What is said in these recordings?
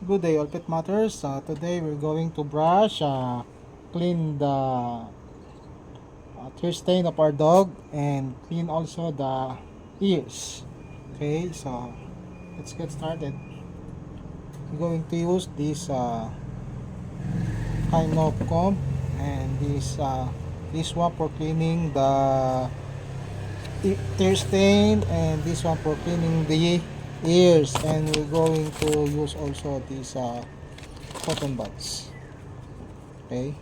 Good day, all pet matters. Today we're going to brush, clean the tear stain of our dog and clean also the ears. Okay, so let's get started. We're going to use this kind of comb and this one for cleaning the tear stain, and this one for cleaning the ears, and we're going to use also these cotton buds. Okay,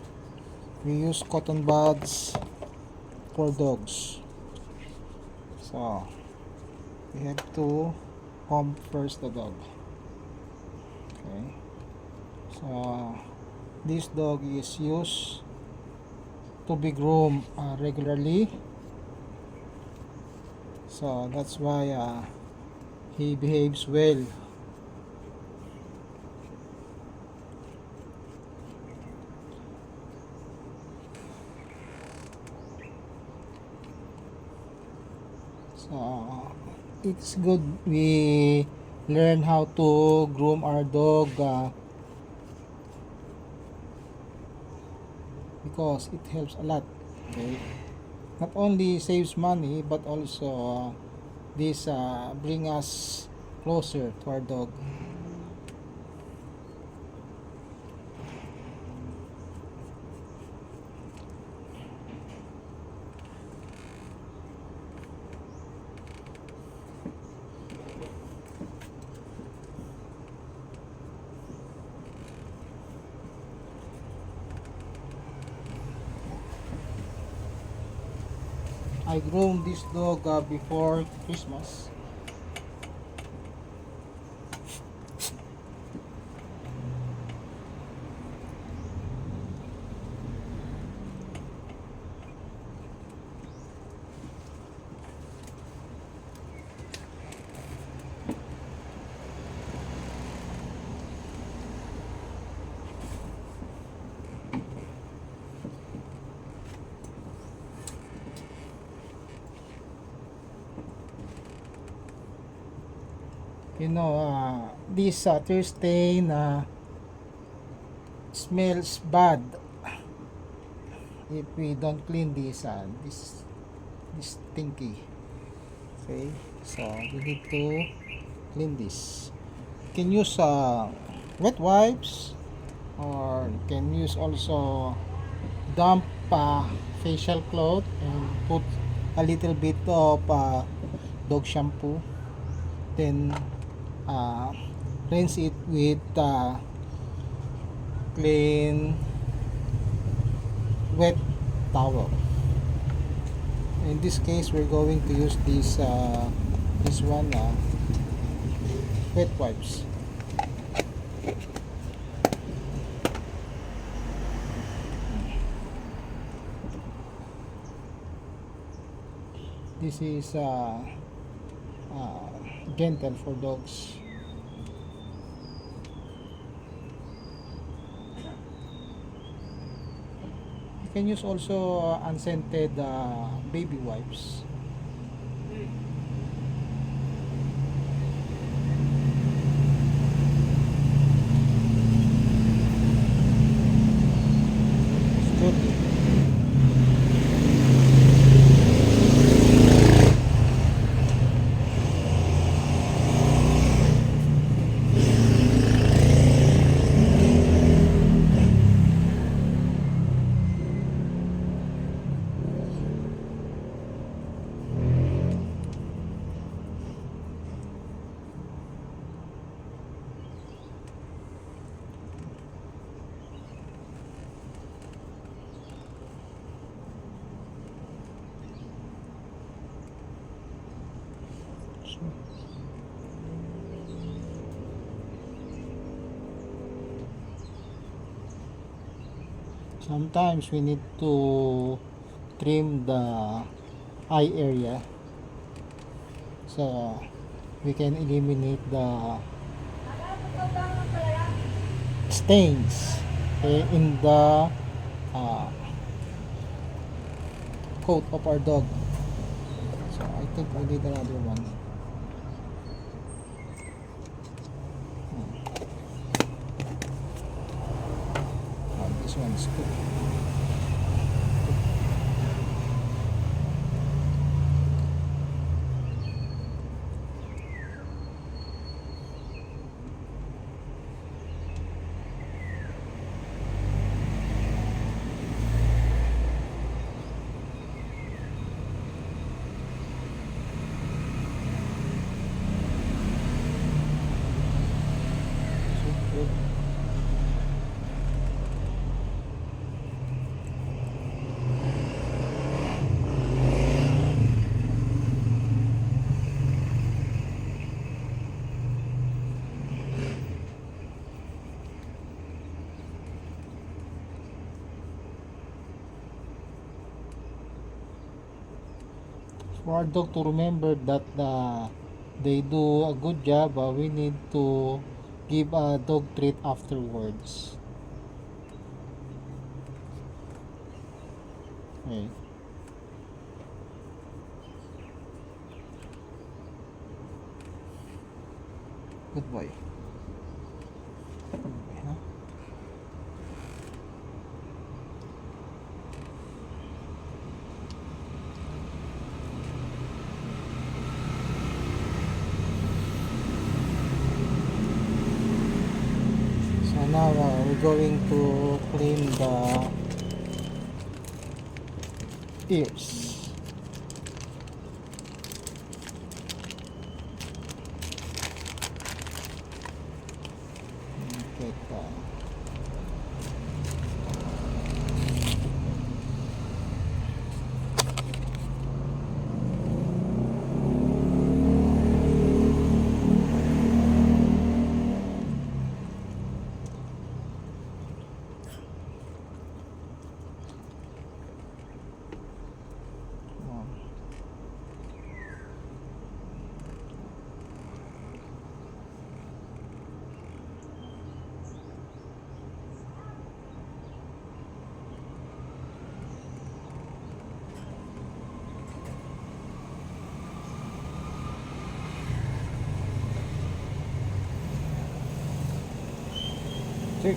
we use cotton buds for dogs, so we have to comb first the dog. Okay, so this dog is used to be groomed regularly, so that's why he behaves well. So it's good we learn how to groom our dog, because it helps a lot. Okay, not only saves money but also this bring us closer to our dog. I groomed this dog before Christmas. You know, this tear stain smells bad if we don't clean this stinky. Okay, so we need to clean this. You can use wet wipes, or you can use also damp facial cloth and put a little bit of dog shampoo, then rinse it with clean wet towel. In this case we're going to use this one wet wipes. This is gentle for dogs. You can use also unscented baby wipes. It's good. Sometimes we need to trim the eye area so we can eliminate the stains in the coat of our dog. So I think we need another one. This one's good. So good. For our dog to remember that they do a good job, we need to give a dog treat afterwards. Okay. Good boy. Good boy, huh? So now we're going to clean the ears. Get check.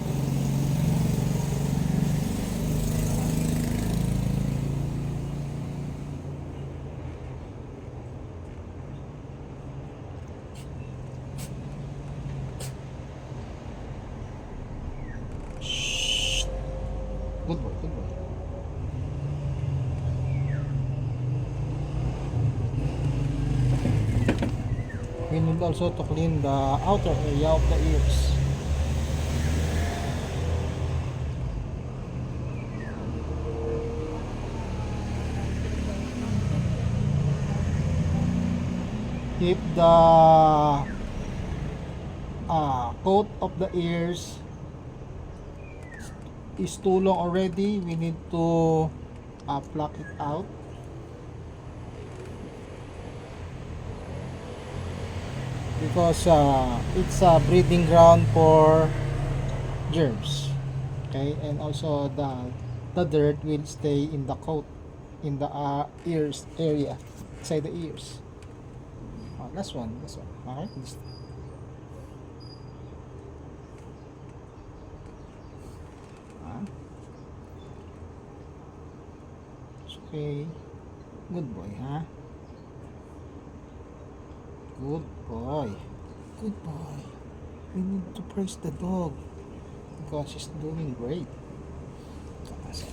Shh. Good boy, good boy. We need also to clean the outer area of the ears. If the coat of the ears is too long already, we need to pluck it out. Because it's a breeding ground for germs. Okay, and also the dirt will stay in the coat, in the ears area, inside the ears. Last one. Alright, this. It's okay. Good boy, huh? Good boy. Good boy. We need to praise the dog because she's doing great. So,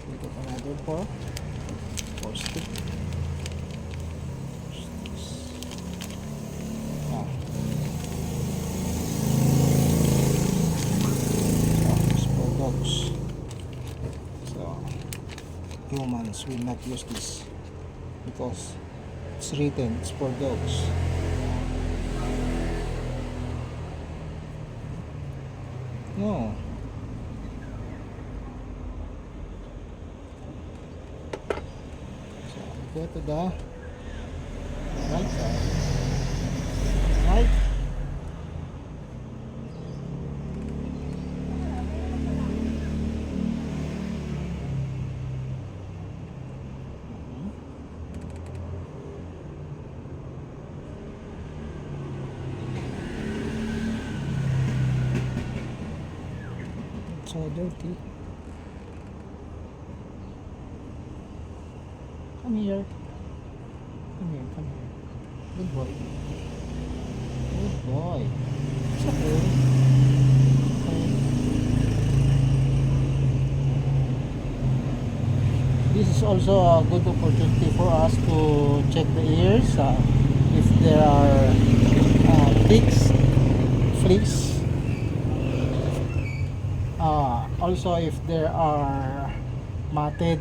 we got another four stick. Oh. So, it's for dogs. So, humans will not use this because it's written it's for dogs. No. So go to the right side. Right. So dirty. Come here. Come here, come here. Good boy. Good boy. It's okay. Okay. This is also a good opportunity for us to check the ears if there are ticks, fleas. Also if there are matted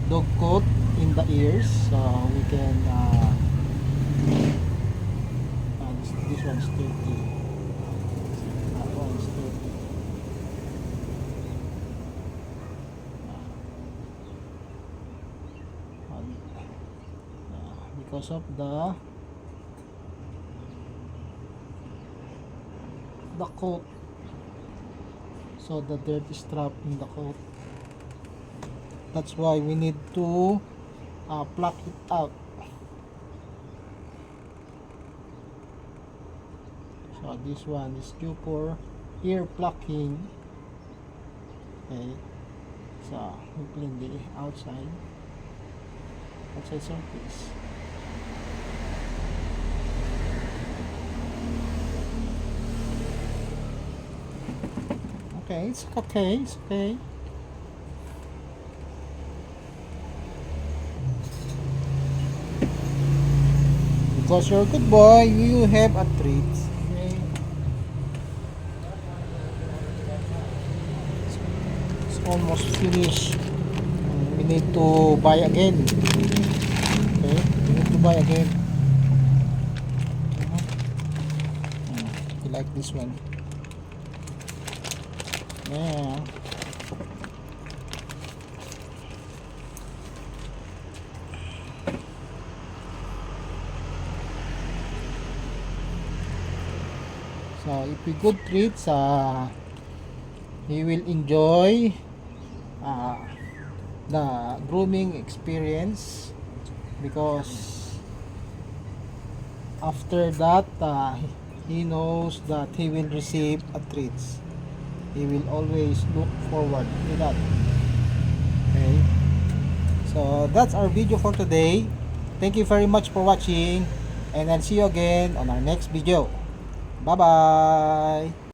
dog coat in the ears, so we can this one's dirty, that one's dirty. Because of the coat, so the dirt is trapped in the coat. That's why we need to pluck it out. So this one is due for ear plucking. Okay, so we clean the outside surface. Okay, it's okay, it's okay. Because you're a good boy, you have a treat. Okay. It's almost finished. We need to buy again. Okay, we need to buy again. You like this one? Yeah. So if we good treats, he will enjoy the grooming experience, because after that he knows that he will receive a treats. He will always look forward to that. Okay, so that's our video for today. Thank you very much for watching, and I'll see you again on our next video. Bye bye.